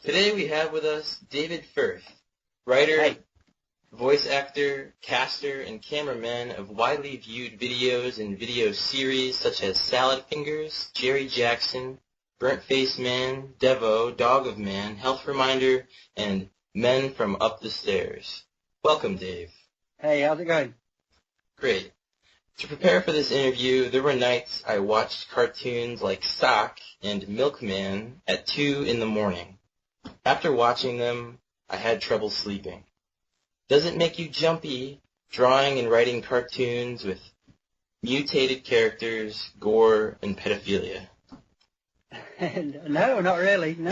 Today we have with us David Firth, writer, Hey. voice actor, caster, and cameraman of widely viewed videos and video series such as Salad Fingers, Jerry Jackson, Burnt Face Man, Devo, Dog of Man, Health Reminder, and Men from Up the Stairs. Welcome, Dave. Hey, how's it going? Great. To prepare for this interview, there were nights I watched cartoons like Sock and Milkman at 2 in the morning. After watching them, I had trouble sleeping. Does it make you jumpy, drawing and writing cartoons with mutated characters, gore, and pedophilia? No, not really, no.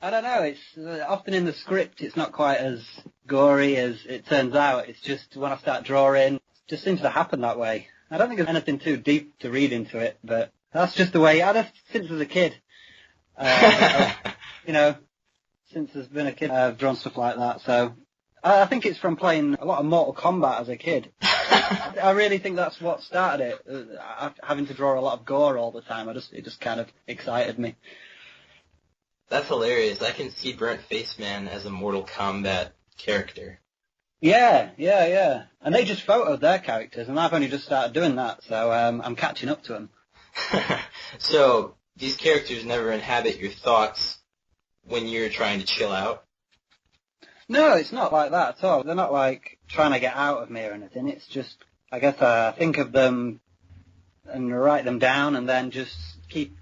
I don't know, it's often in the script it's not quite as gory as it turns out. It's just when I start drawing, it just seems to happen that way. I don't think there's anything too deep to read into it, but that's just the way, since I was a kid. Since I've been a kid, I've drawn stuff like that, so I think it's from playing a lot of Mortal Kombat as a kid. I really think that's what started it, having to draw a lot of gore all the time. It just kind of excited me. That's hilarious. I can see Burnt Face Man as a Mortal Kombat character. Yeah. And they just photoed their characters, and I've only just started doing that, so I'm catching up to them. So, these characters never inhabit your thoughts when you're trying to chill out? No, it's not like that at all. They're not like trying to get out of me or anything. It's just, I guess I think of them and write them down and then just keep,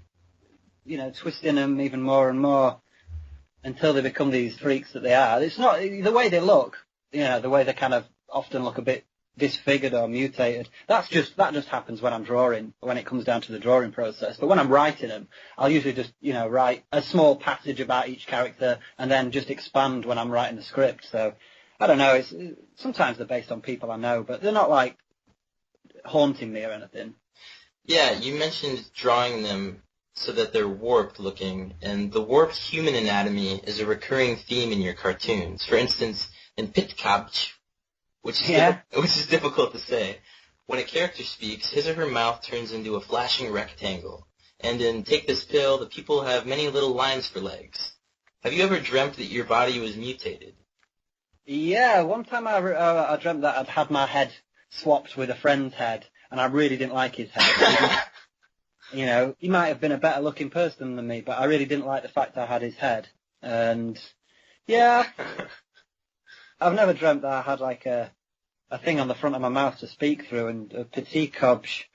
twisting them even more and more until they become these freaks that they are. It's not the way they look, the way they kind of often look a bit disfigured or mutated. That just happens when I'm drawing, when it comes down to the drawing process. But when I'm writing them, I'll usually just, write a small passage about each character and then just expand when I'm writing the script. So, I don't know, sometimes they're based on people I know, but they're not like haunting me or anything. Yeah, you mentioned drawing them so that they're warped looking, and the warped human anatomy is a recurring theme in your cartoons. For instance, in Pitkabch, which is difficult to say. When a character speaks, his or her mouth turns into a flashing rectangle. And in Take This Pill, the people have many little lines for legs. Have you ever dreamt that your body was mutated? Yeah, one time I dreamt that I'd had my head swapped with a friend's head, and I really didn't like his head. He might have been a better looking person than me, but I really didn't like the fact I had his head. And, yeah, I've never dreamt that I had like a thing on the front of my mouth to speak through, and a petit cobsh.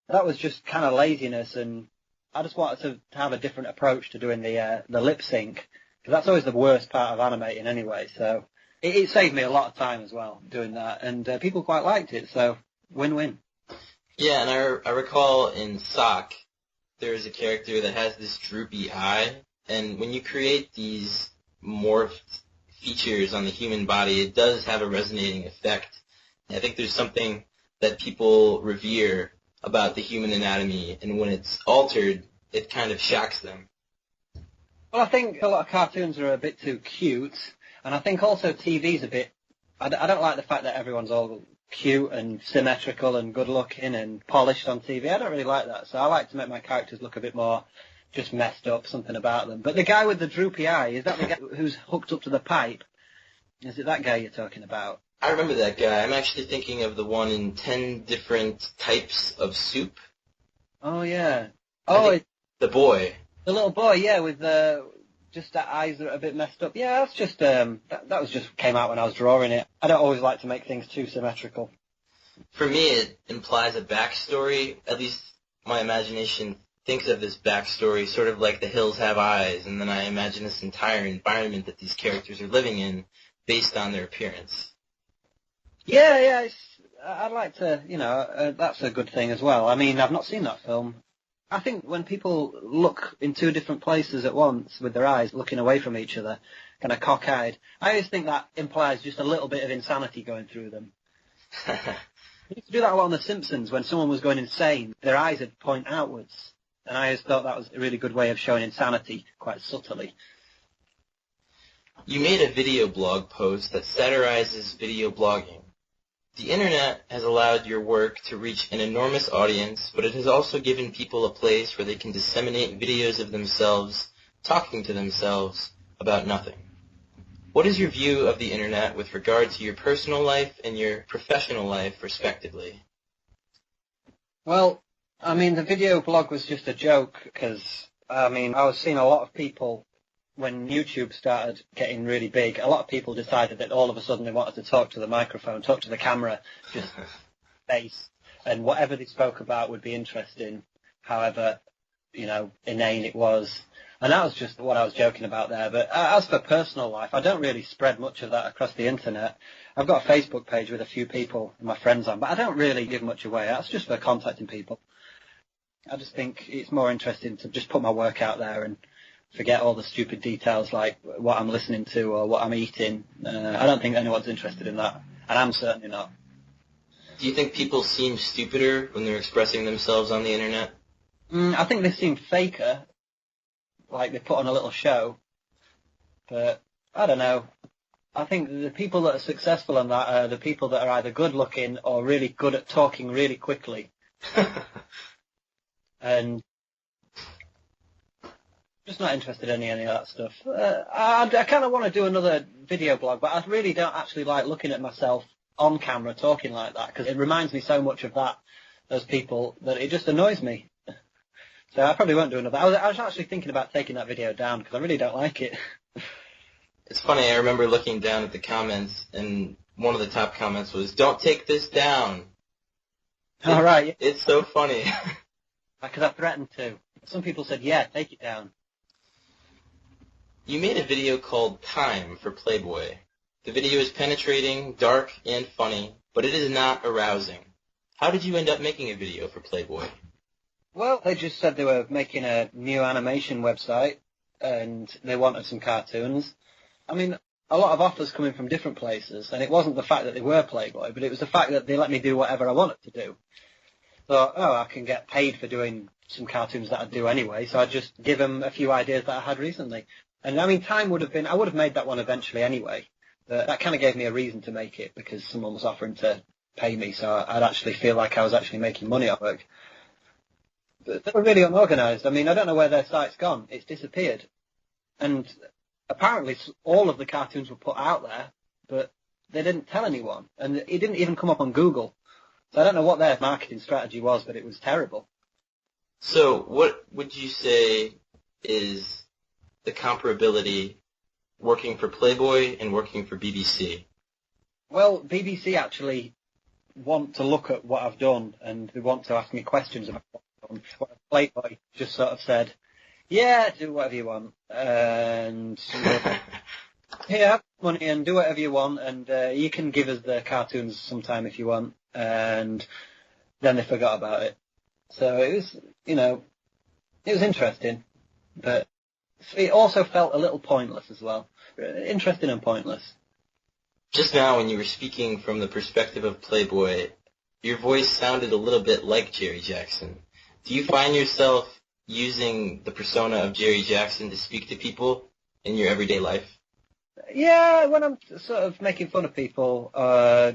That was just kind of laziness, and I just wanted to have a different approach to doing the lip sync, because that's always the worst part of animating anyway. So it saved me a lot of time as well doing that, and people quite liked it. So win-win. Yeah, and I recall in Sock, there's a character that has this droopy eye, and when you create these morphed features on the human body, it does have a resonating effect. I think there's something that people revere about the human anatomy, and when it's altered, it kind of shocks them. Well, I think a lot of cartoons are a bit too cute, and I think also TV's a bit... I don't like the fact that everyone's all cute and symmetrical and good-looking and polished on TV. I don't really like that, so I like to make my characters look a bit more just messed up, something about them. But the guy with the droopy eye, is that the guy who's hooked up to the pipe? Is it that guy you're talking about? I remember that guy. I'm actually thinking of the one in 10 different types of soup. Oh, yeah. The boy. The little boy, yeah, with just the eyes that are a bit messed up. Yeah, that's just, that was just came out when I was drawing it. I don't always like to make things too symmetrical. For me, it implies a backstory. At least my imagination thinks of this backstory sort of like The Hills Have Eyes, and then I imagine this entire environment that these characters are living in based on their appearance. Yeah, I'd like to, that's a good thing as well. I mean, I've not seen that film. I think when people look in two different places at once with their eyes looking away from each other, kind of cockeyed, I always think that implies just a little bit of insanity going through them. They used to do that a lot on The Simpsons. When someone was going insane, their eyes would point outwards. And I always thought that was a really good way of showing insanity, quite subtly. You made a video blog post that satirizes video blogging. The internet has allowed your work to reach an enormous audience, but it has also given people a place where they can disseminate videos of themselves talking to themselves about nothing. What is your view of the internet with regard to your personal life and your professional life, respectively? Well, I mean, the video blog was just a joke because, I mean, I was seeing a lot of people when YouTube started getting really big. A lot of people decided that all of a sudden they wanted to talk to the microphone, talk to the camera, just face, and whatever they spoke about would be interesting, however, inane it was. And that was just what I was joking about there. But as for personal life, I don't really spread much of that across the internet. I've got a Facebook page with a few people, my friends on, but I don't really give much away. That's just for contacting people. I just think it's more interesting to just put my work out there and forget all the stupid details like what I'm listening to or what I'm eating. I don't think anyone's interested in that, and I'm certainly not. Do you think people seem stupider when they're expressing themselves on the internet? I think they seem faker, like they put on a little show, but I don't know. I think the people that are successful in that are the people that are either good looking or really good at talking really quickly. And just not interested in any of that stuff. I kind of want to do another video blog, but I really don't actually like looking at myself on camera talking like that because it reminds me so much of those people that it just annoys me. So I probably won't do another. I was actually thinking about taking that video down because I really don't like it. It's funny, I remember looking down at the comments, and one of the top comments was, "Don't take this down." All right. Yeah. It's so funny. Because I threatened to. Some people said, yeah, take it down. You made a video called Time for Playboy. The video is penetrating, dark, and funny, but it is not arousing. How did you end up making a video for Playboy? Well, they just said they were making a new animation website, and they wanted some cartoons. I mean, a lot of offers coming from different places, and it wasn't the fact that they were Playboy, but it was the fact that they let me do whatever I wanted to do. Thought, I can get paid for doing some cartoons that I'd do anyway, so I'd just give them a few ideas that I had recently. And I mean, I would have made that one eventually anyway, but that kind of gave me a reason to make it because someone was offering to pay me, so I'd actually feel like I was actually making money off it. But they were really unorganised. I mean, I don't know where their site's gone. It's disappeared. And apparently all of the cartoons were put out there, but they didn't tell anyone. And it didn't even come up on Google. So I don't know what their marketing strategy was, but it was terrible. So what would you say is the comparability working for Playboy and working for BBC? Well, BBC actually want to look at what I've done, and they want to ask me questions about what I've done. Whereas Playboy just sort of said, yeah, do whatever you want, and here, have money and do whatever you want, and you can give us the cartoons sometime if you want. And then they forgot about it. So it was, it was interesting, but it also felt a little pointless as well. Interesting and pointless. Just now, when you were speaking from the perspective of Playboy, your voice sounded a little bit like Jerry Jackson. Do you find yourself using the persona of Jerry Jackson to speak to people in your everyday life? Yeah, when I'm sort of making fun of people,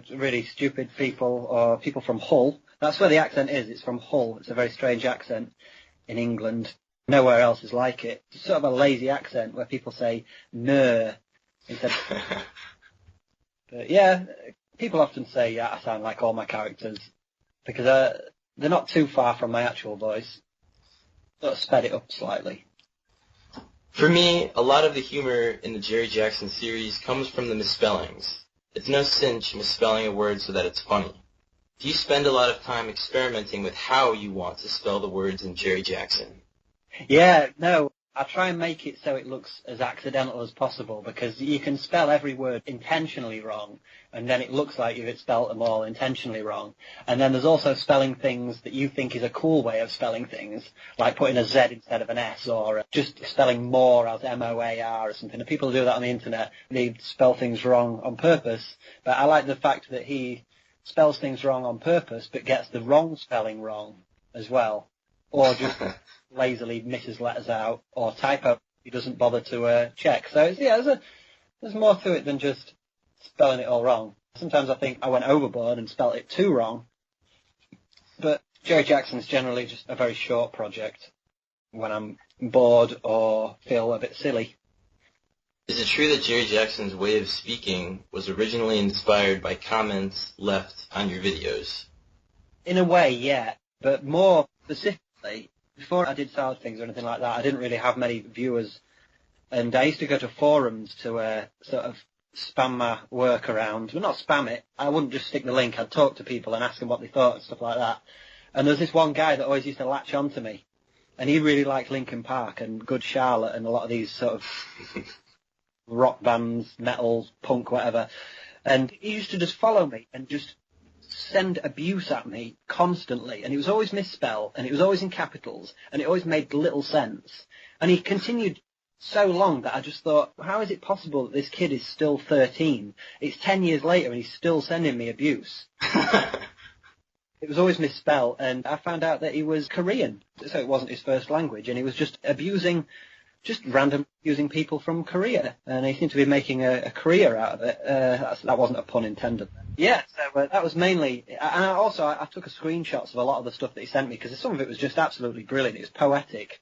really stupid people, or people from Hull. That's where the accent is. It's from Hull. It's a very strange accent in England. Nowhere else is like it. It's sort of a lazy accent where people say "ner" instead of... But yeah, people often say, yeah, I sound like all my characters because they're not too far from my actual voice. Sort of sped it up slightly. For me, a lot of the humor in the Jerry Jackson series comes from the misspellings. It's no cinch misspelling a word so that it's funny. Do you spend a lot of time experimenting with how you want to spell the words in Jerry Jackson? Yeah, no, I try and make it so it looks as accidental as possible because you can spell every word intentionally wrong and then it looks like you've spelled them all intentionally wrong. And then there's also spelling things that you think is a cool way of spelling things, like putting a Z instead of an S or just spelling more as M-O-A-R or something. And people do that on the internet. They spell things wrong on purpose. But I like the fact that he spells things wrong on purpose but gets the wrong spelling wrong as well. Or just lazily misses letters out or typo he doesn't bother to check. So there's more to it than just spelling it all wrong. Sometimes I think I went overboard and spelled it too wrong. But Jerry Jackson's generally just a very short project when I'm bored or feel a bit silly. Is it true that Jerry Jackson's way of speaking was originally inspired by comments left on your videos? In a way, yeah. But more specifically, before I did Salad Things or anything like that, I didn't really have many viewers. And I used to go to forums to sort of spam my work around. Well, not spam it. I wouldn't just stick the link. I'd talk to people and ask them what they thought and stuff like that. And there was this one guy that always used to latch on to me. And he really liked Linkin Park and Good Charlotte and a lot of these sort of rock bands, metal, punk, whatever. And he used to just follow me and just send abuse at me constantly. And it was always misspelled and it was always in capitals and it always made little sense. And he continued so long that I just thought, how is it possible that this kid is still 13? It's 10 years later and he's still sending me abuse. It was always misspelled, and I found out that he was Korean, so it wasn't his first language, and he was just random abusing people from Korea, and he seemed to be making a career out of it. That wasn't a pun intended. Yeah, so that was mainly, and I took screenshots of a lot of the stuff that he sent me, because some of it was just absolutely brilliant. It was poetic.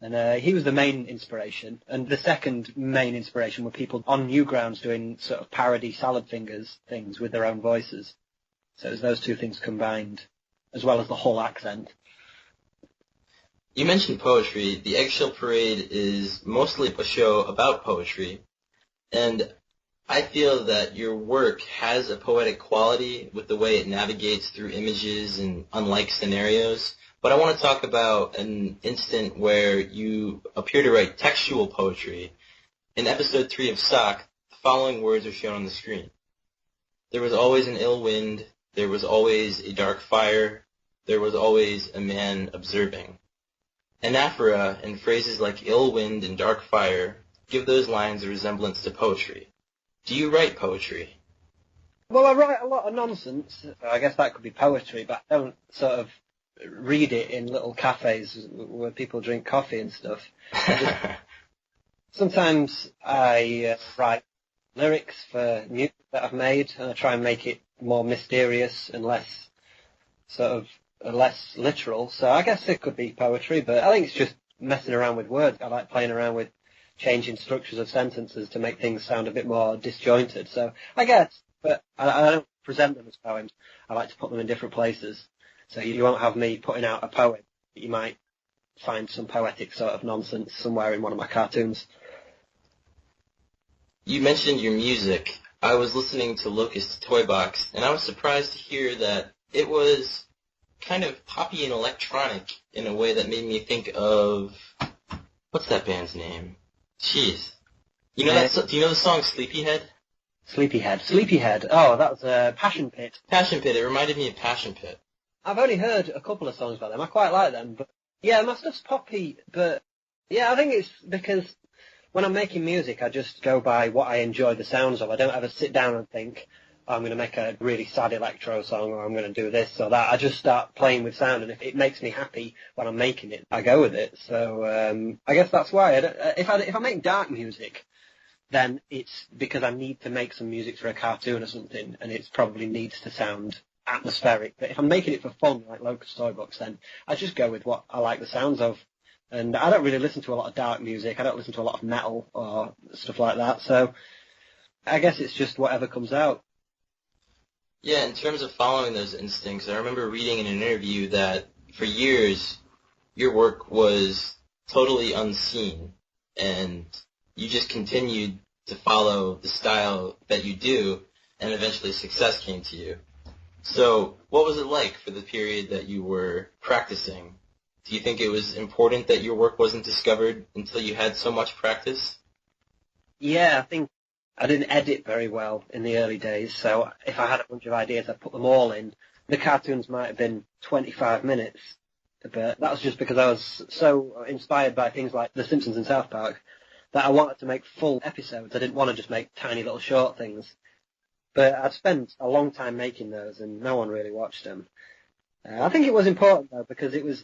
And he was the main inspiration. And the second main inspiration were people on Newgrounds doing sort of parody Salad Fingers things with their own voices. So it was those two things combined, as well as the whole accent. You mentioned poetry. The Eggshell Parade is mostly a show about poetry. And I feel that your work has a poetic quality with the way it navigates through images and unlike scenarios. But I want to talk about an instant where you appear to write textual poetry. In episode 3 of Sock, the following words are shown on the screen. There was always an ill wind. There was always a dark fire. There was always a man observing. Anaphora and phrases like ill wind and dark fire give those lines a resemblance to poetry. Do you write poetry? Well, I write a lot of nonsense. I guess that could be poetry, but I don't sort of read it in little cafes where people drink coffee and stuff. Sometimes I write lyrics for music that I've made, and I try and make it more mysterious and less literal. So I guess it could be poetry, but I think it's just messing around with words. I like playing around with changing structures of sentences to make things sound a bit more disjointed. So I guess, but I don't present them as poems. I like to put them in different places. So you won't have me putting out a poem. You might find some poetic sort of nonsense somewhere in one of my cartoons. You mentioned your music. I was listening to Locust Toy Box, and I was surprised to hear that it was kind of poppy and electronic in a way that made me think of, what's that band's name? Jeez. Do you know the song Sleepyhead? Sleepyhead. Oh, that was Passion Pit. Passion Pit. It reminded me of Passion Pit. I've only heard a couple of songs by them. I quite like them, but yeah, my stuff's poppy, but yeah, I think it's because when I'm making music, I just go by what I enjoy the sounds of. I don't ever sit down and think, oh, I'm going to make a really sad electro song, or I'm going to do this or that. I just start playing with sound, and if it makes me happy when I'm making it, I go with it. So I guess that's why. If I make dark music, then it's because I need to make some music for a cartoon or something, and it probably needs to sound atmospheric. But if I'm making it for fun, like Locust Toy Box, then I just go with what I like the sounds of. And I don't really listen to a lot of dark music. I don't listen to a lot of metal or stuff like that. So I guess it's just whatever comes out. Yeah, in terms of following those instincts, I remember reading in an interview that for years your work was totally unseen, and you just continued to follow the style that you do, and eventually success came to you. So what was it like for the period that you were practicing? Do you think it was important that your work wasn't discovered until you had so much practice? Yeah, I think I didn't edit very well in the early days, so if I had a bunch of ideas, I'd put them all in. The cartoons might have been 25 minutes, but that was just because I was so inspired by things like The Simpsons and South Park that I wanted to make full episodes. I didn't want to just make tiny little short things. But I'd spent a long time making those, and no one really watched them. I think it was important, though, because it was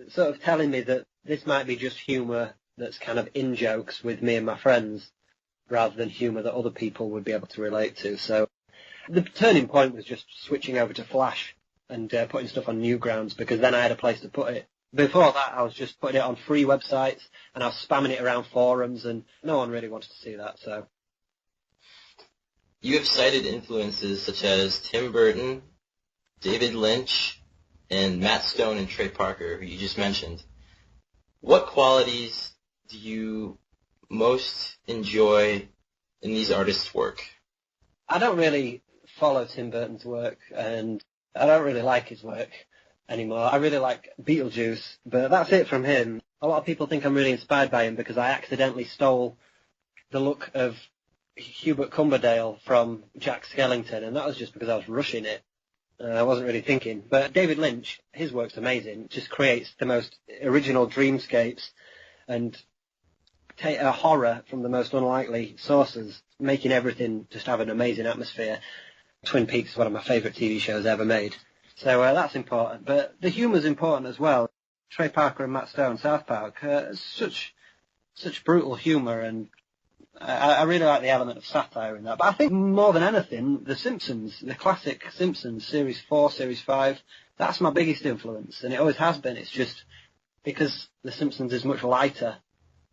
sort of telling me that this might be just humour that's kind of in-jokes with me and my friends, rather than humour that other people would be able to relate to. So the turning point was just switching over to Flash and putting stuff on Newgrounds, because then I had a place to put it. Before that, I was just putting it on free websites, and I was spamming it around forums, and no one really wanted to see that, so. You have cited influences such as Tim Burton, David Lynch, and Matt Stone and Trey Parker, who you just mentioned. What qualities do you most enjoy in these artists' work? I don't really follow Tim Burton's work, and I don't really like his work anymore. I really like Beetlejuice, but that's it from him. A lot of people think I'm really inspired by him because I accidentally stole the look of Hubert Cumberdale from Jack Skellington, and that was just because I was rushing it. I wasn't really thinking. But David Lynch, his work's amazing. Just creates the most original dreamscapes and take a horror from the most unlikely sources, making everything just have an amazing atmosphere. Twin Peaks is one of my favourite TV shows ever made. So that's important. But the humour's important as well. Trey Parker and Matt Stone, South Park, such brutal humour, and I really like the element of satire in that. But I think more than anything, The Simpsons, the classic Simpsons, Series 4, Series 5, that's my biggest influence, and it always has been. It's just because The Simpsons is much lighter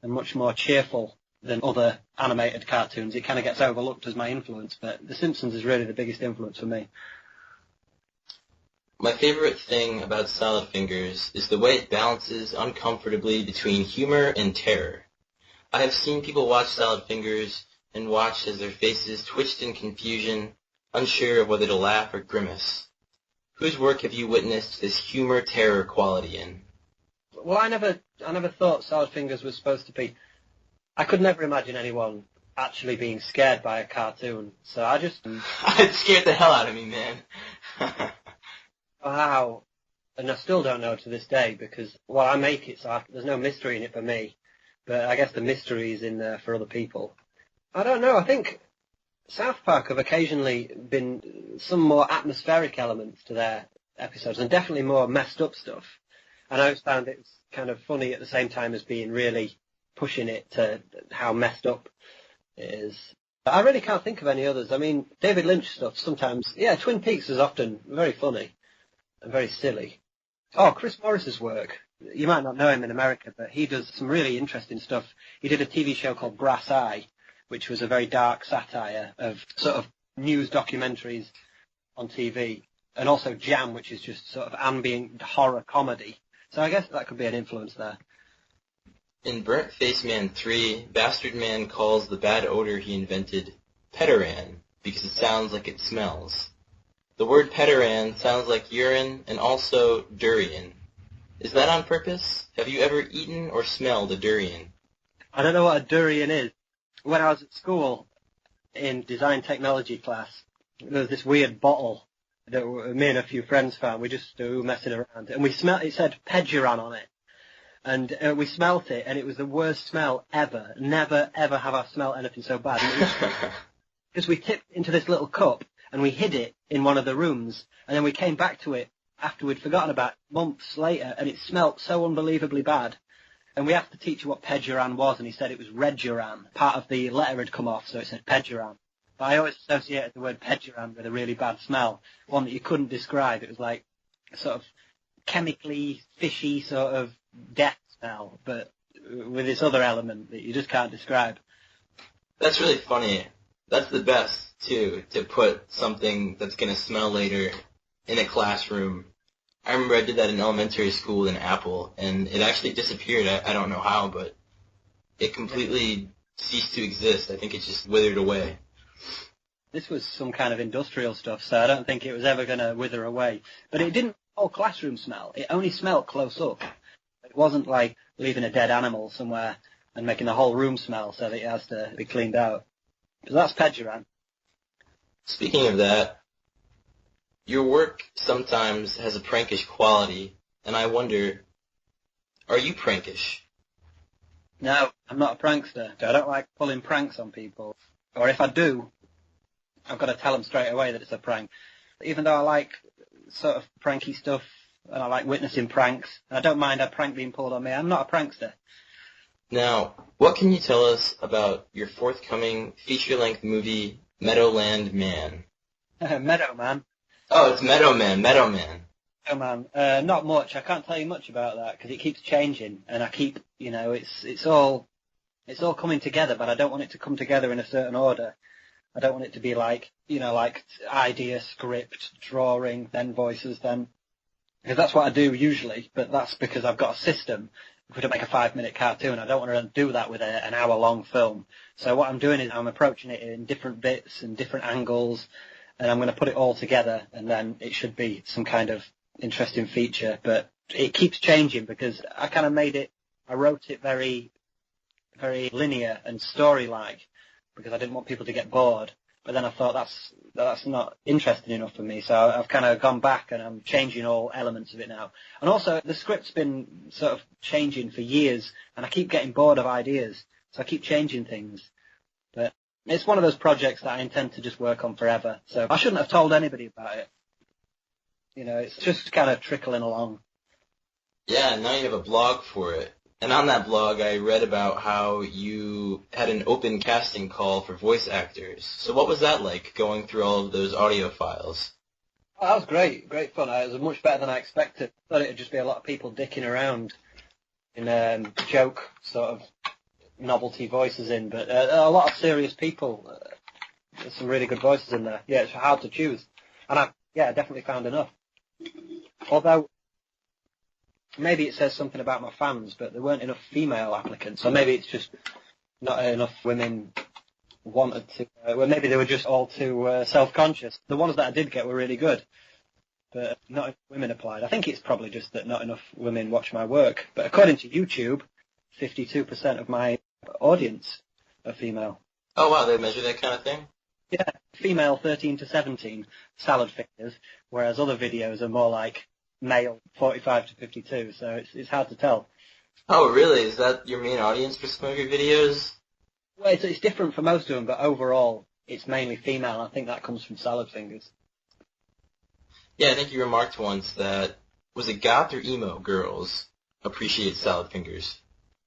and much more cheerful than other animated cartoons, it kind of gets overlooked as my influence, but The Simpsons is really the biggest influence for me. My favorite thing about Salad Fingers is the way it balances uncomfortably between humor and terror. I have seen people watch Salad Fingers and watch as their faces twitched in confusion, unsure of whether to laugh or grimace. Whose work have you witnessed this humor-terror quality in? Well, I never thought Salad Fingers was supposed to be... I could never imagine anyone actually being scared by a cartoon, so I just... It scared the hell out of me, man. Wow. And I still don't know to this day because, well, I make it, so there's no mystery in it for me. But I guess the mystery is in there for other people. I don't know. I think South Park have occasionally been some more atmospheric elements to their episodes and definitely more messed up stuff. And I always found it kind of funny at the same time as being really pushing it to how messed up it is. I really can't think of any others. I mean, David Lynch stuff sometimes, yeah, Twin Peaks is often very funny and very silly. Oh, Chris Morris's work. You might not know him in America, but he does some really interesting stuff. He did a TV show called Brass Eye, which was a very dark satire of sort of news documentaries on TV, and also Jam, which is just sort of ambient horror comedy. So I guess that could be an influence there. In Burnt Face Man 3, Bastard Man calls the bad odor he invented Petaran because it sounds like it smells. The word Petaran sounds like urine and also durian. Is that on purpose? Have you ever eaten or smelled a durian? I don't know what a durian is. When I was at school in design technology class, there was this weird bottle that me and a few friends found. We just were messing around, and we smelled. It said Pegeran on it, and we smelt it, and it was the worst smell ever. Never ever have I smelled anything so bad. Because we tipped into this little cup and we hid it in one of the rooms, and then we came back to it after we'd forgotten about it months later, and it smelt so unbelievably bad. And we asked the teacher what Pegeran was, and he said it was Reduran. Part of the letter had come off, so it said Pegeran. But I always associated the word Pegeran with a really bad smell, one that you couldn't describe. It was like a sort of chemically fishy sort of death smell, but with this other element that you just can't describe. That's really funny. That's the best, too, to put something that's going to smell later in a classroom. I remember I did that in elementary school in Apple, and it actually disappeared. I don't know how, but it completely ceased to exist. I think it just withered away. This was some kind of industrial stuff, so I don't think it was ever going to wither away. But it didn't all classroom smell. It only smelled close up. It wasn't like leaving a dead animal somewhere and making the whole room smell so that it has to be cleaned out. So that's Pegeran. Speaking of that, your work sometimes has a prankish quality, and I wonder, are you prankish? No, I'm not a prankster. I don't like pulling pranks on people. Or if I do, I've got to tell them straight away that it's a prank. Even though I like sort of pranky stuff, and I like witnessing pranks, and I don't mind a prank being pulled on me, I'm not a prankster. Now, what can you tell us about your forthcoming feature-length movie, Meadowland Man? Meadowman? Oh, it's Meadowman. Oh man, not much. I can't tell you much about that because it keeps changing, and I keep, it's all coming together, but I don't want it to come together in a certain order. I don't want it to be like, like idea, script, drawing, then voices, then, because that's what I do usually, but that's because I've got a system. If we don't make a 5-minute cartoon, I don't want to do that with an hour-long film. So what I'm doing is I'm approaching it in different bits and different angles, and I'm going to put it all together, and then it should be some kind of interesting feature. But it keeps changing because I kind of I wrote it very, very linear and story-like because I didn't want people to get bored. But then I thought that's not interesting enough for me, so I've kind of gone back and I'm changing all elements of it now. And also, the script's been sort of changing for years, and I keep getting bored of ideas, so I keep changing things. But it's one of those projects that I intend to just work on forever, so I shouldn't have told anybody about it. It's just kind of trickling along. Yeah, now you have a blog for it. And on that blog, I read about how you had an open casting call for voice actors. So what was that like, going through all of those audio files? Oh, that was great fun. It was much better than I expected. I thought it would just be a lot of people dicking around in joke sort of novelty voices in, but a lot of serious people. There's some really good voices in there. Yeah, it's hard to choose. And I definitely found enough. Although, maybe it says something about my fans, but there weren't enough female applicants, so maybe it's just not enough women wanted to. Well, maybe they were just all too self-conscious. The ones that I did get were really good, but not enough women applied. I think it's probably just that not enough women watch my work. But according to YouTube, 52% of my audience are female. Oh, wow, they measure that kind of thing? Yeah, female 13 to 17, salad fingers, whereas other videos are more like male 45 to 52, so it's hard to tell. Oh, really? Is that your main audience for some of your videos? Well, it's different for most of them, but overall, it's mainly female. I think that comes from salad fingers. Yeah, I think you remarked once that, was it goth or emo girls appreciate salad fingers?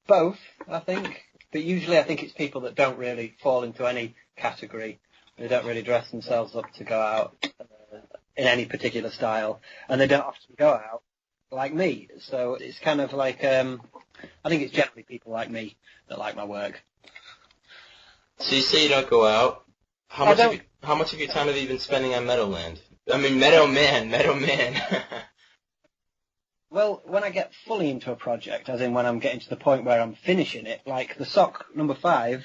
Both, I think. But usually I think it's people that don't really fall into any category. They don't really dress themselves up to go out in any particular style, and they don't often go out like me. So it's kind of like, I think it's generally people like me that like my work. So you say you don't go out. How much of your time have you been spending on Meadowland? I mean, Meadow Man. Well, when I get fully into a project, as in when I'm getting to the point where I'm finishing it, like the sock number 5,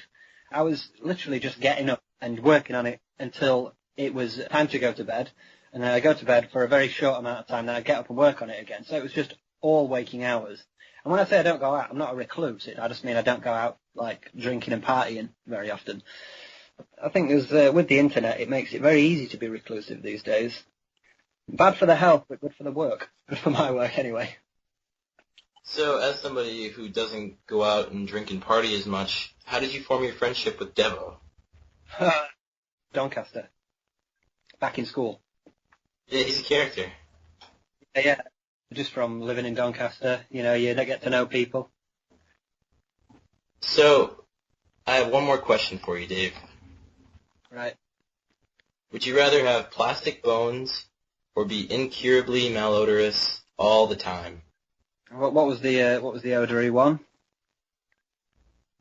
I was literally just getting up and working on it until it was time to go to bed. And then I go to bed for a very short amount of time, then I get up and work on it again. So it was just all waking hours. And when I say I don't go out, I'm not a recluse. I just mean I don't go out, like, drinking and partying very often. I think with the internet, it makes it very easy to be reclusive these days. Bad for the health, but good for the work. Good for my work, anyway. So, as somebody who doesn't go out and drink and party as much, how did you form your friendship with Devo? Doncaster. Back in school. Yeah, he's a character. Yeah, just from living in Doncaster, you don't get to know people. So, I have one more question for you, Dave. Right. Would you rather have plastic bones or be incurably malodorous all the time? What was the odory one?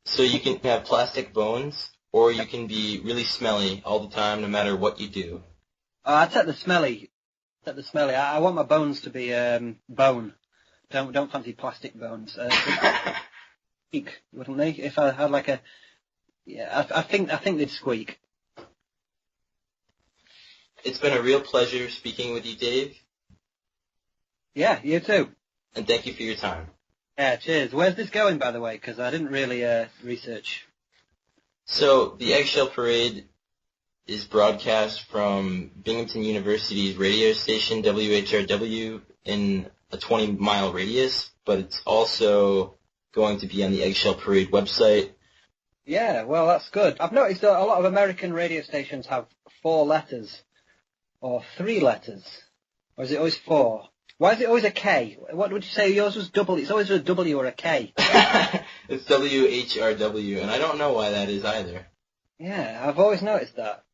So you can have plastic bones, or you can be really smelly all the time, no matter what you do. I'd take the smelly. I want my bones to be bone. Don't fancy plastic bones. Squeak, wouldn't they? If I had like a, yeah, I think they'd squeak. It's been a real pleasure speaking with you, Dave. Yeah, you too. And thank you for your time. Yeah, cheers. Where's this going, by the way? Because I didn't really research. So the Eggshell Parade is broadcast from Binghamton University's radio station, WHRW, in a 20-mile radius, but it's also going to be on the Eggshell Parade website. Yeah, well, that's good. I've noticed that a lot of American radio stations have 4 letters, or 3 letters, or is it always 4? Why is it always a K? What would you say yours was double? It's always a W or a K. It's WHRW, and I don't know why that is either. Yeah, I've always noticed that.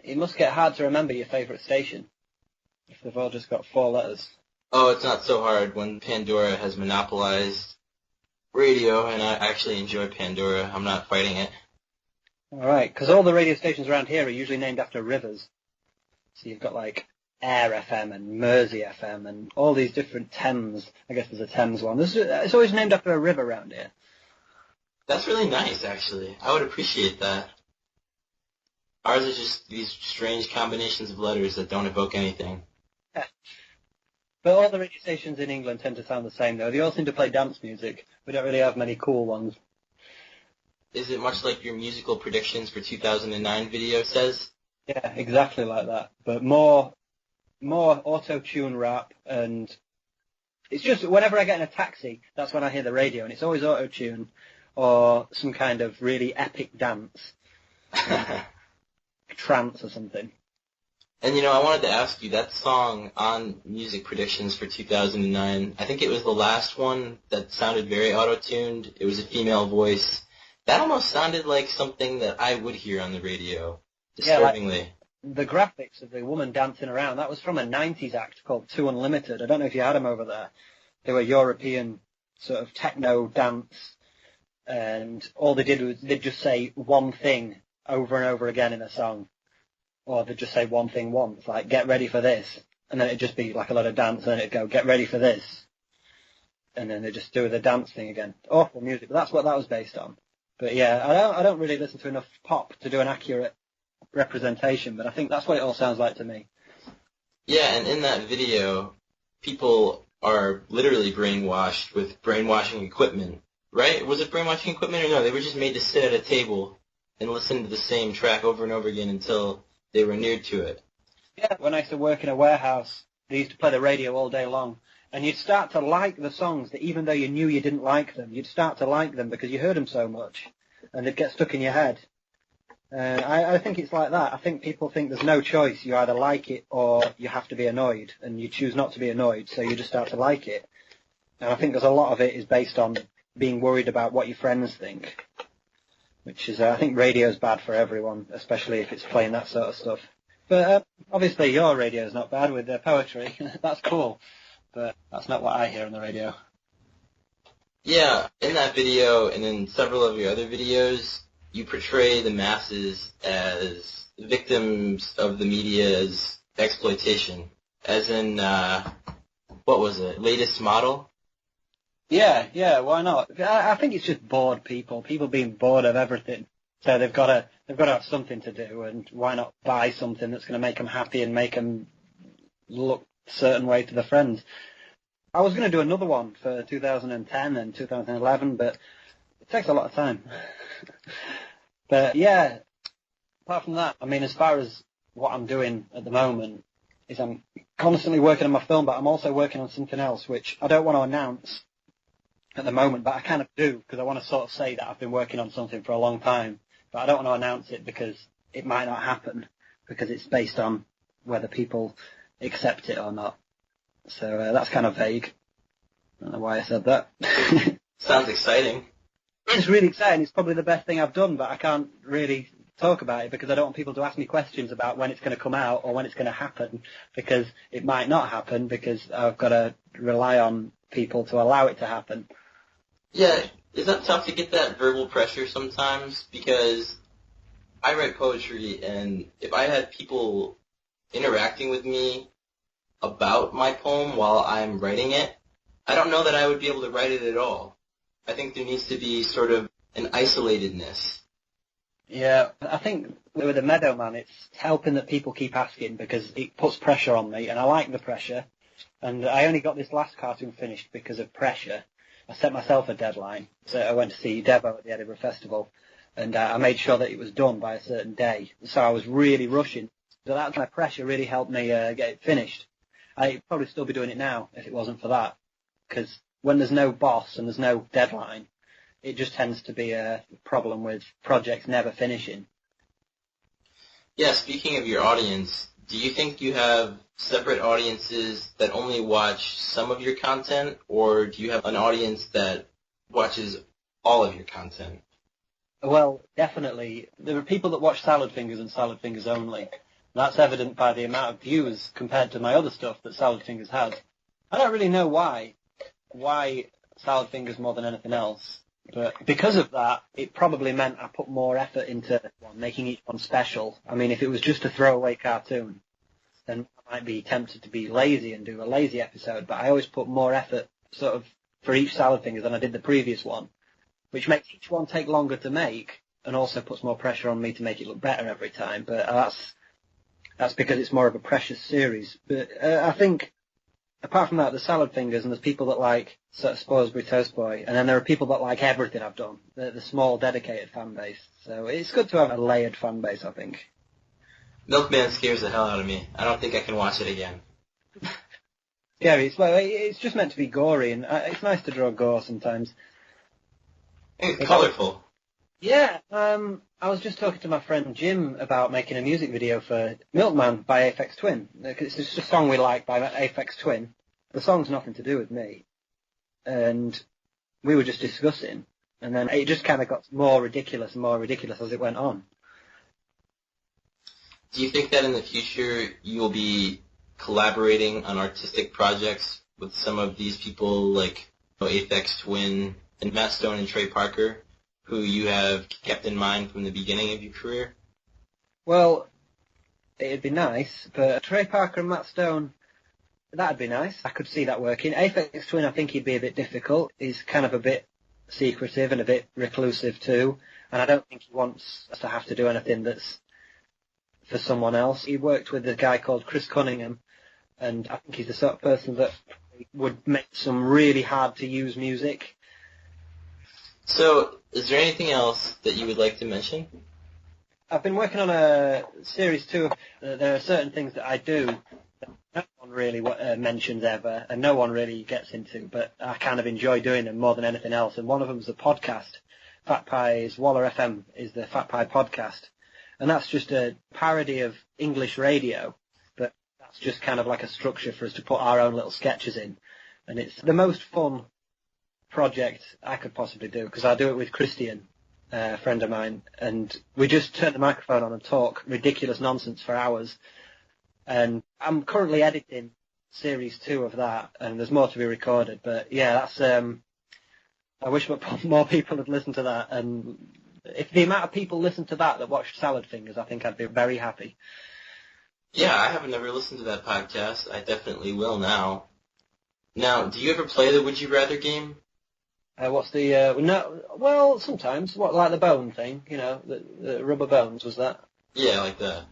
It must get hard to remember your favourite station. if they've all just got 4 letters. Oh, it's not so hard when Pandora has monopolized radio, and I actually enjoy Pandora. I'm not fighting it. All right, because all the radio stations around here are usually named after rivers. So you've got like Air FM and Mersey FM and all these different Thames. I guess there's a Thames one. It's always named after a river around here. That's really nice, actually. I would appreciate that. Ours is just these strange combinations of letters that don't evoke anything. Yeah. But all the radio stations in England tend to sound the same, though. They all seem to play dance music. We don't really have many cool ones. Is it much like your musical predictions for 2009 video says? Yeah, exactly like that. But more auto-tune rap, and it's just whenever I get in a taxi, that's when I hear the radio, and it's always auto-tune or some kind of really epic dance. Trance or something. And, I wanted to ask you, that song on Music Predictions for 2009, I think it was the last one that sounded very auto-tuned. It was a female voice. That almost sounded like something that I would hear on the radio, disturbingly. Yeah, like the graphics of the woman dancing around, that was from a 90s act called Two Unlimited. I don't know if you had them over there. They were European sort of techno dance, and all they did was they'd just say one thing over and over again in a song. Or they'd just say one thing once, like, get ready for this. And then it'd just be like a lot of dance, and then it'd go, get ready for this. And then they'd just do the dance thing again. Awful music, but that's what that was based on. But yeah, I don't really listen to enough pop to do an accurate representation, but I think that's what it all sounds like to me. Yeah, and in that video, people are literally brainwashed with brainwashing equipment, right? Was it brainwashing equipment or no? They were just made to sit at a table and listen to the same track over and over again until they were near to it. Yeah, when I used to work in a warehouse, they used to play the radio all day long. And you'd start to like the songs that even though you knew you didn't like them, you'd start to like them because you heard them so much. And they'd get stuck in your head. I think it's like that. I think people think there's no choice. You either like it or you have to be annoyed. And you choose not to be annoyed, so you just start to like it. And I think there's a lot of it is based on being worried about what your friends think. Which is, I think radio's bad for everyone, especially if it's playing that sort of stuff. But obviously your radio's not bad with poetry. That's cool. But that's not what I hear on the radio. Yeah, in that video and in several of your other videos, you portray the masses as victims of the media's exploitation. As in, what was it, latest model? Yeah, why not? I think it's just bored people being bored of everything. So they've got to have something to do, and why not buy something that's going to make them happy and make them look a certain way to their friends. I was going to do another one for 2010 and 2011, but it takes a lot of time. But yeah, apart from that, I mean, as far as what I'm doing at the moment, is I'm constantly working on my film, but I'm also working on something else, which I don't want to announce at the moment, but I kind of do, because I want to sort of say that I've been working on something for a long time, but I don't want to announce it because it might not happen, because it's based on whether people accept it or not. So that's kind of vague. I don't know why I said that. Sounds exciting. It's really exciting. It's probably the best thing I've done, but I can't really talk about it because I don't want people to ask me questions about when it's going to come out or when it's going to happen, because it might not happen because I've got to rely on people to allow it to happen. Yeah, is that tough to get that verbal pressure sometimes? Because I write poetry, and if I had people interacting with me about my poem while I'm writing it, I don't know that I would be able to write it at all. I think there needs to be sort of an isolatedness. Yeah, I think with the Meadowman, it's helping that people keep asking because it puts pressure on me, and I like the pressure. And I only got this last cartoon finished because of pressure. I set myself a deadline. So I went to see Devo at the Edinburgh Festival, and I made sure that it was done by a certain day. So I was really rushing. So that kind of pressure really helped me get it finished. I'd probably still be doing it now if it wasn't for that. Because when there's no boss and there's no deadline, it just tends to be a problem with projects never finishing. Yeah, speaking of your audience, do you think you have separate audiences that only watch some of your content, or do you have an audience that watches all of your content? Well, definitely. There are people that watch Salad Fingers and Salad Fingers only. That's evident by the amount of views compared to my other stuff that Salad Fingers has. I don't really know why Salad Fingers more than anything else, but because of that, it probably meant I put more effort into making each one special. I mean, if it was just a throwaway cartoon, then I might be tempted to be lazy and do a lazy episode, but I always put more effort sort of for each Salad Fingers than I did the previous one, which makes each one take longer to make and also puts more pressure on me to make it look better every time. But that's because it's more of a precious series. But I think, apart from that, the Salad Fingers, and there's people that like sort of Spoilsbury Toast Boy, and then there are people that like everything I've done, the small, dedicated fan base. So it's good to have a layered fan base, I think. Milkman scares the hell out of me. I don't think I can watch it again. Scary. It's just meant to be gory, and it's nice to draw gore sometimes. It's colourful. Yeah, I was just talking to my friend Jim about making a music video for Milkman by Aphex Twin. It's just a song we like by Aphex Twin. The song's nothing to do with me. And we were just discussing, and then it just kind of got more ridiculous and more ridiculous as it went on. Do you think that in the future you'll be collaborating on artistic projects with some of these people like Aphex Twin and Matt Stone and Trey Parker, who you have kept in mind from the beginning of your career? Well, it'd be nice, but Trey Parker and Matt Stone, that'd be nice. I could see that working. Aphex Twin, I think he'd be a bit difficult. He's kind of a bit secretive and a bit reclusive too, and I don't think he wants us to have to do anything that's for someone else. He worked with a guy called Chris Cunningham, and I think he's the sort of person that would make some really hard-to-use music. So, is there anything else that you would like to mention? I've been working on a series 2. There are certain things that I do that no one really mentions ever, and no one really gets into, but I kind of enjoy doing them more than anything else, and one of them is a podcast. Fat Pie's Waller FM is the Fat Pie podcast, and that's just a parody of English radio, but that's just kind of like a structure for us to put our own little sketches in, and it's the most fun project I could possibly do, because I do it with Christian, a friend of mine, and we just turn the microphone on and talk ridiculous nonsense for hours. And I'm currently editing series 2 of that, and there's more to be recorded. But yeah, that's I wish more people had listened to that, and if the amount of people listened to that watched Salad Fingers, I think I'd be very happy. Yeah, I haven't never listened to that podcast. I definitely will now. Now, do you ever play the Would You Rather game? What's the, no, well, sometimes. What, like the bone thing, the rubber bones, was that? Yeah, like that.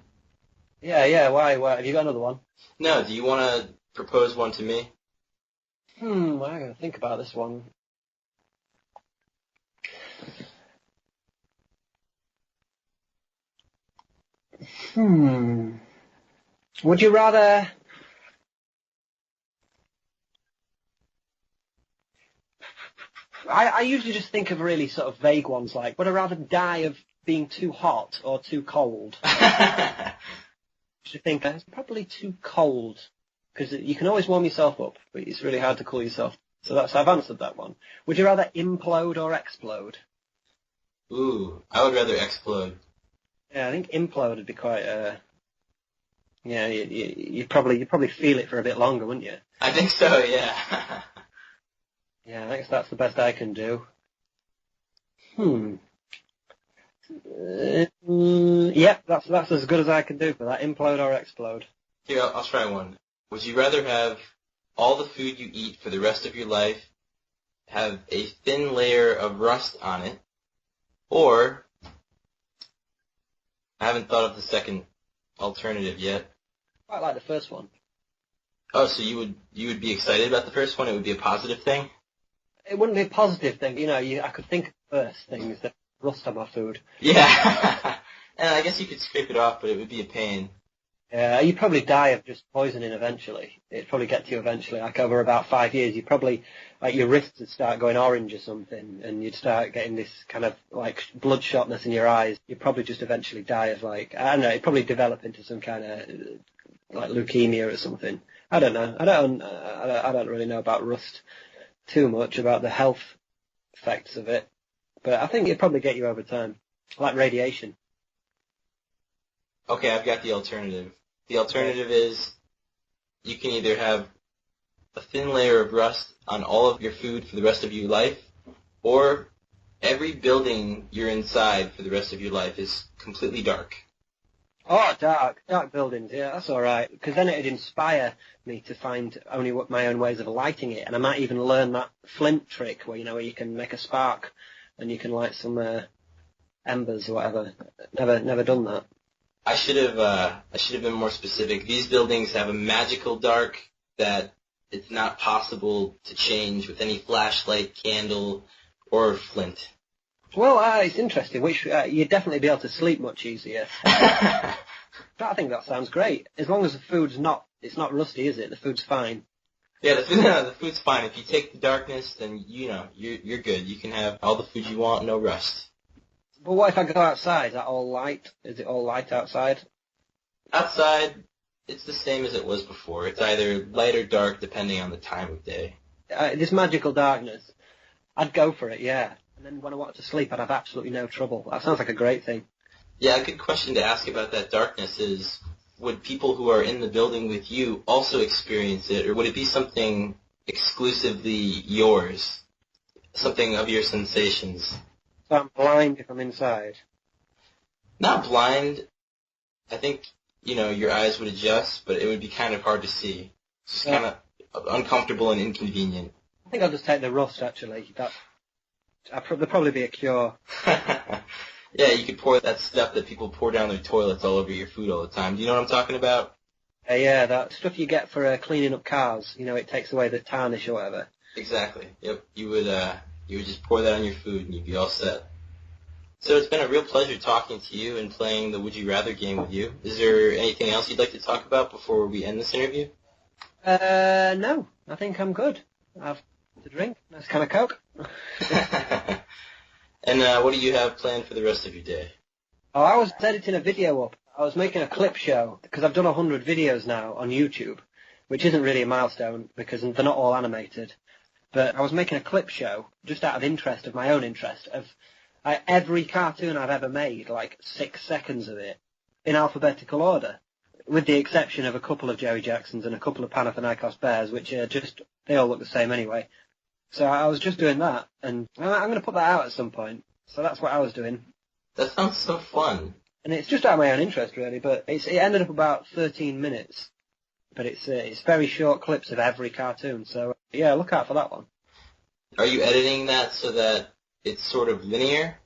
Yeah, why, have you got another one? No, do you want to propose one to me? I'm going to think about this one. Would you rather... I usually just think of really sort of vague ones like, would I rather die of being too hot or too cold? I should think it's probably too cold, because you can always warm yourself up, but it's really hard to cool yourself. So I've answered that one. Would you rather implode or explode? Ooh, I would rather explode. Yeah, I think implode would be quite, you'd probably feel it for a bit longer, wouldn't you? I think so, yeah. Yeah, I guess that's the best I can do. Yep, that's as good as I can do for that. Implode or explode. Here, I'll try one. Would you rather have all the food you eat for the rest of your life have a thin layer of rust on it, or I haven't thought of the second alternative yet. Quite like the first one. Oh, so you would be excited about the first one? It would be a positive thing? It wouldn't be a positive thing. I could think of worse things that rust on my food. Yeah. And I guess you could scrape it off, but it would be a pain. Yeah, you'd probably die of just poisoning eventually. It'd probably get to you eventually. Like over about 5 years, you'd probably, like your wrists would start going orange or something, and you'd start getting this kind of like bloodshotness in your eyes. You'd probably just eventually die of I don't know, it'd probably develop into some kind of like leukemia or something. I don't know. I don't really know about rust too much, about the health effects of it, but I think it'd probably get you over time, like radiation. Okay, I've got the alternative. The alternative is you can either have a thin layer of rust on all of your food for the rest of your life, or every building you're inside for the rest of your life is completely dark. Oh, dark buildings, yeah, that's all right. Because then it'd inspire me to find only my own ways of lighting it, and I might even learn that flint trick where where you can make a spark and you can light some embers or whatever. Never done that. I should have been more specific. These buildings have a magical dark that it's not possible to change with any flashlight, candle, or flint. Well, it's interesting. Which you'd definitely be able to sleep much easier. I think that sounds great. As long as the food's it's not rusty, is it? The food's fine. Yeah, the food's fine. If you take the darkness, then you're good. You can have all the food you want, no rust. But what if I go outside? Is that all light? Is it all light outside? Outside, it's the same as it was before. It's either light or dark, depending on the time of day. This magical darkness, I'd go for it, yeah. And then when I wanted to sleep, I'd have absolutely no trouble. That sounds like a great thing. Yeah, a good question to ask about that darkness is, would people who are in the building with you also experience it, or would it be something exclusively yours, something of your sensations? So I'm blind if I'm inside? Not blind. I think, your eyes would adjust, but it would be kind of hard to see. It's kind of uncomfortable and inconvenient. I think I'll just take the rust, actually. There'll probably be a cure. Yeah, you could pour that stuff that people pour down their toilets all over your food all the time. Do you know what I'm talking about? Yeah, that stuff you get for cleaning up cars. It takes away the tarnish or whatever. Exactly. Yep. You would just pour that on your food and you'd be all set. So it's been a real pleasure talking to you and playing the Would You Rather game with you. Is there anything else you'd like to talk about before we end this interview? No. I think I'm good. I've the drink. Nice kind of Coke. And what do you have planned for the rest of your day? Oh, I was editing a video up. I was making a clip show because I've done 100 videos now on YouTube, which isn't really a milestone because they're not all animated. But I was making a clip show just out of interest, of my own interest, of every cartoon I've ever made, like 6 seconds of it, in alphabetical order, with the exception of a couple of Jerry Jacksons and a couple of Panathinaikos Bears, which are they all look the same anyway. So I was just doing that, and I'm going to put that out at some point. So that's what I was doing. That sounds so fun. And it's just out of my own interest, really, but it ended up about 13 minutes. But it's very short clips of every cartoon, so yeah, look out for that one. Are you editing that so that it's sort of linear?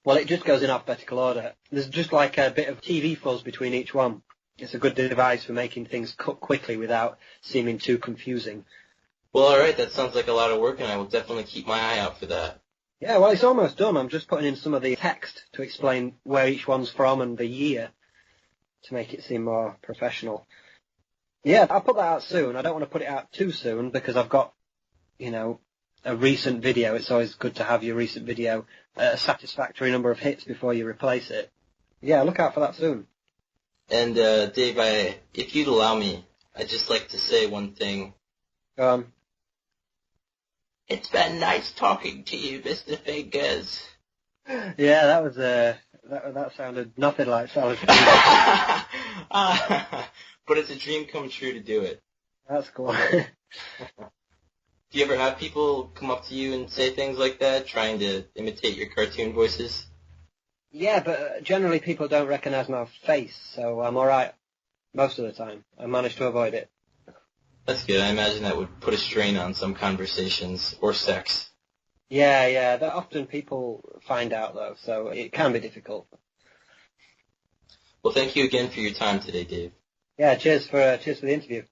Well, it just goes in alphabetical order. There's just like a bit of TV fuzz between each one. It's a good device for making things cut quickly without seeming too confusing. Well, all right, that sounds like a lot of work, and I will definitely keep my eye out for that. Yeah, well, it's almost done. I'm just putting in some of the text to explain where each one's from and the year to make it seem more professional. Yeah, I'll put that out soon. I don't want to put it out too soon because I've got, a recent video. It's always good to have your recent video a satisfactory number of hits before you replace it. Yeah, look out for that soon. And, Dave, if you'd allow me, I'd just like to say one thing. Go on. It's been nice talking to you, Mr. Fingers. Yeah, that was that sounded nothing like solid. But it's a dream come true to do it. That's cool. Do you ever have people come up to you and say things like that, trying to imitate your cartoon voices? Yeah, but generally people don't recognize my face, so I'm all right most of the time. I manage to avoid it. That's good. I imagine that would put a strain on some conversations or sex. Yeah, that often people find out, though, so it can be difficult. Well, thank you again for your time today, Dave. Yeah, cheers for the interview.